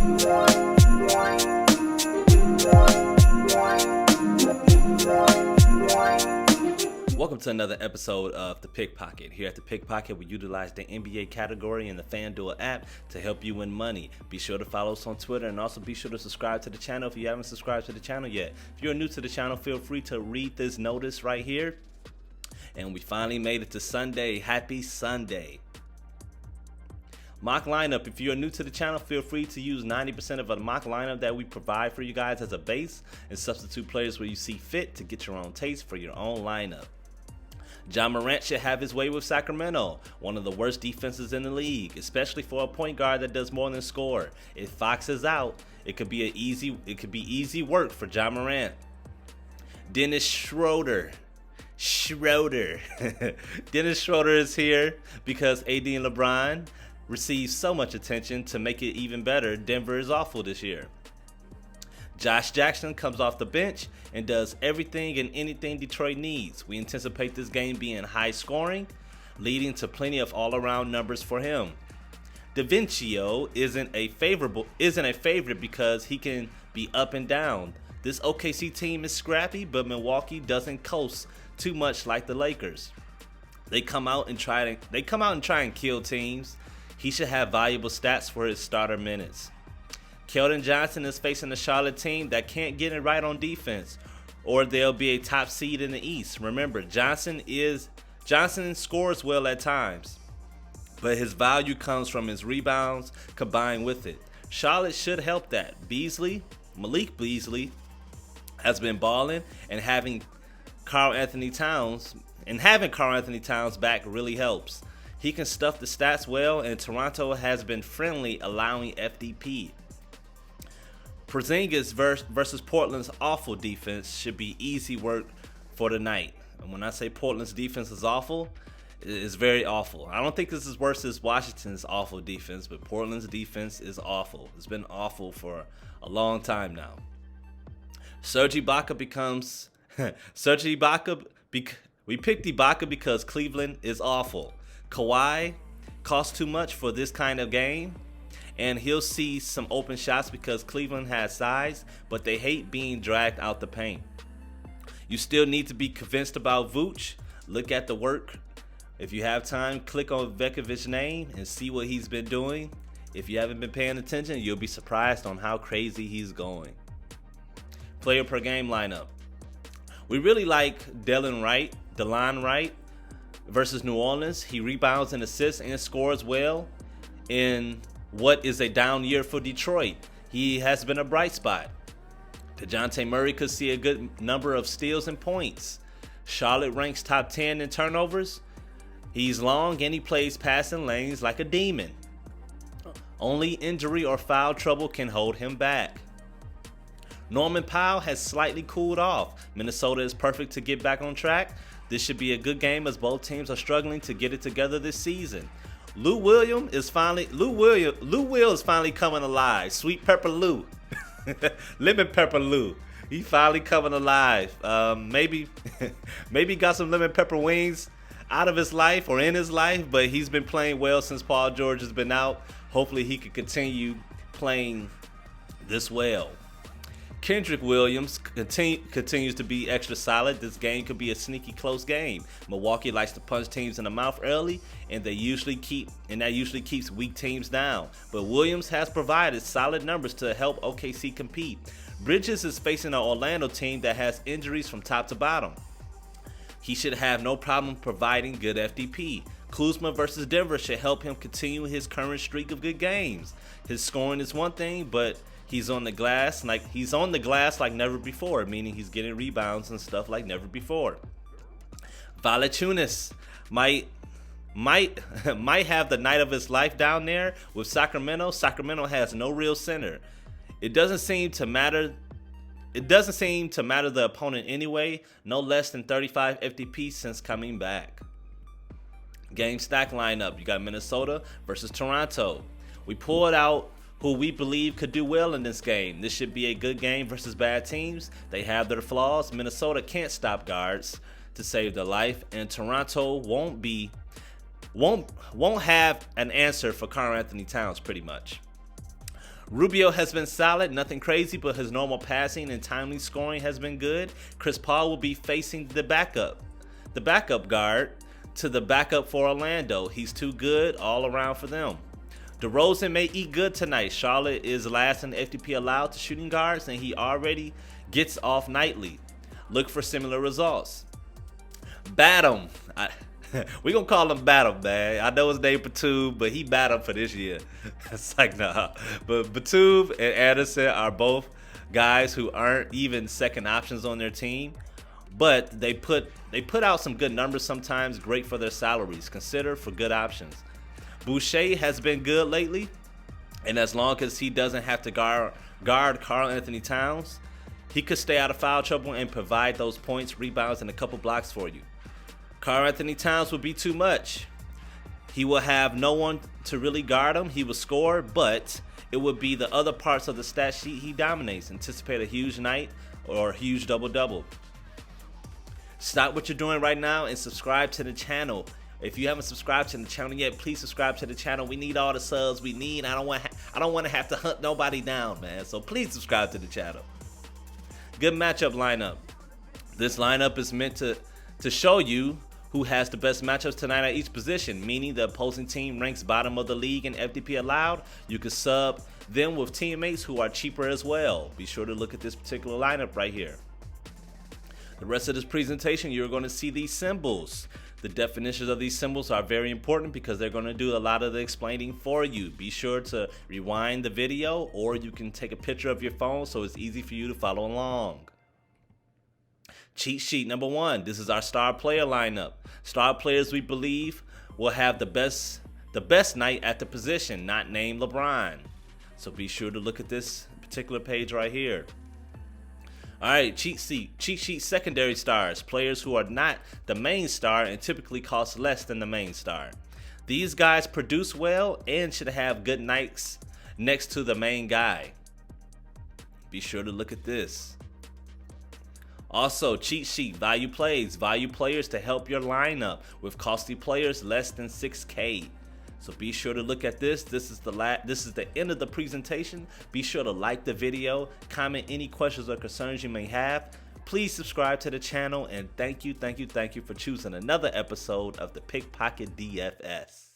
Welcome to another episode of The Pickpocket. Here at The Pickpocket, we utilize the NBA category in the Fanduel app to help you win money. Be sure to follow us on Twitter and also be sure to subscribe to the channel if you haven't subscribed to the channel yet. If you're new to the channel, feel free to read this notice right here. And we finally made it to Sunday. Happy Sunday. Mock lineup. If you're new to the channel, feel free to use 90% of a mock lineup that we provide for you guys as a base and substitute players where you see fit to get your own taste for your own lineup. Ja Morant should have his way with Sacramento, one of the worst defenses in the league, especially for a point guard that does more than score. If Fox is out, it could be easy work for Ja Morant. Dennis Schroeder. Dennis Schroeder is here because AD and LeBron receives so much attention. To make it even better, Denver is awful this year. Josh Jackson comes off the bench and does everything and anything Detroit needs. We anticipate this game being high scoring, leading to plenty of all-around numbers for him. DaVincio isn't a favorite because he can be up and down. This OKC team is scrappy, but Milwaukee doesn't coast too much like the Lakers. They come out and try and kill teams. He should have valuable stats for his starter minutes. Keldon Johnson is facing a Charlotte team that can't get it right on defense, or they'll be a top seed in the East. Remember, Johnson scores well at times, but his value comes from his rebounds combined with it. Charlotte should help that. Malik Beasley has been balling, and having Karl Anthony Towns back really helps. He can stuff the stats well, and Toronto has been friendly, allowing FDP. Porzingis versus Portland's awful defense should be easy work for the night. And when I say Portland's defense is awful, it is very awful. I don't think this is worse as Washington's awful defense, but Portland's defense is awful. It's been awful for a long time now. Serge Ibaka we picked Ibaka because Cleveland is awful. Kawhi costs too much for this kind of game, and he'll see some open shots because Cleveland has size, but they hate being dragged out the paint. You still need to be convinced about Vooch. Look at the work. If you have time, click on Vekovic's name and see what he's been doing. If you haven't been paying attention, you'll be surprised on how crazy he's going. Player per game lineup. We really like Delon Wright versus New Orleans. He rebounds and assists and scores well in what is a down year for Detroit. He has been a bright spot. DeJounte Murray could see a good number of steals and points. Charlotte ranks top 10 in turnovers. He's long and he plays passing lanes like a demon. Only injury or foul trouble can hold him back. Norman Powell has slightly cooled off. Minnesota is perfect to get back on track. This should be a good game as both teams are struggling to get it together this season. Lou Will is finally coming alive. Sweet Pepper Lou. Lemon Pepper Lou. He finally coming alive. Maybe got some lemon pepper wings out of his life or in his life, but he's been playing well since Paul George has been out. Hopefully he can continue playing this well. Kendrick Williams continues to be extra solid. This game could be a sneaky close game. Milwaukee likes to punch teams in the mouth early, and that usually keeps weak teams down. But Williams has provided solid numbers to help OKC compete. Bridges is facing an Orlando team that has injuries from top to bottom. He should have no problem providing good FDP. Kuzma versus Denver should help him continue his current streak of good games. His scoring is one thing, but he's on the glass like never before, meaning he's getting rebounds and stuff like never before. Valanciunas might have the night of his life down there with Sacramento. Sacramento has no real center. It doesn't seem to matter the opponent anyway. No less than 35 FDP since coming back. Game stack lineup. You got Minnesota versus Toronto. We pulled out who we believe could do well in this game. This should be a good game versus bad teams. They have their flaws. Minnesota can't stop guards to save their life, and Toronto won't have an answer for Karl Anthony Towns pretty much. Rubio has been solid, nothing crazy, but his normal passing and timely scoring has been good. Chris Paul will be facing the backup guard to the backup for Orlando. He's too good all around for them. DeRozan may eat good tonight. Charlotte is last in the FTP allowed to shooting guards, and he already gets off nightly. Look for similar results. Batum. We're going to call him Batum, man. I know his name Batum, but he Batum for this year. It's like, nah. But Batum and Anderson are both guys who aren't even second options on their team. But they put out some good numbers sometimes, great for their salaries. Consider for good options. Boucher has been good lately, and as long as he doesn't have to guard Karl Anthony Towns, he could stay out of foul trouble and provide those points, rebounds, and a couple blocks for you. Karl Anthony Towns will be too much. He will have no one to really guard him. He will score, but it would be the other parts of the stat sheet he dominates. Anticipate a huge night or a huge double-double. Stop what you're doing right now and subscribe to the channel. If you haven't subscribed to the channel yet, please subscribe to the channel. We need all the subs we need. I don't want to have to hunt nobody down, man. So please subscribe to the channel. Good matchup lineup. This lineup is meant to show you who has the best matchups tonight at each position, meaning the opposing team ranks bottom of the league in FTP allowed. You can sub them with teammates who are cheaper as well. Be sure to look at this particular lineup right here. The rest of this presentation, you're going to see these symbols. The definitions of these symbols are very important because they're going to do a lot of the explaining for you. Be sure to rewind the video, or you can take a picture of your phone so it's easy for you to follow along. Cheat sheet number 1. This is our star player lineup. Star players we believe will have the best night at the position, not named LeBron. So be sure to look at this particular page right here. Alright, cheat sheet secondary stars. Players who are not the main star and typically cost less than the main star. These guys produce well and should have good nights next to the main guy. Be sure to look at this. Also, cheat sheet, value plays. Value players to help your lineup with costly players less than 6K. So be sure to look at this. This is the end of the presentation. Be sure to like the video, comment any questions or concerns you may have. Please subscribe to the channel, and thank you for choosing another episode of the Pickpocket DFS.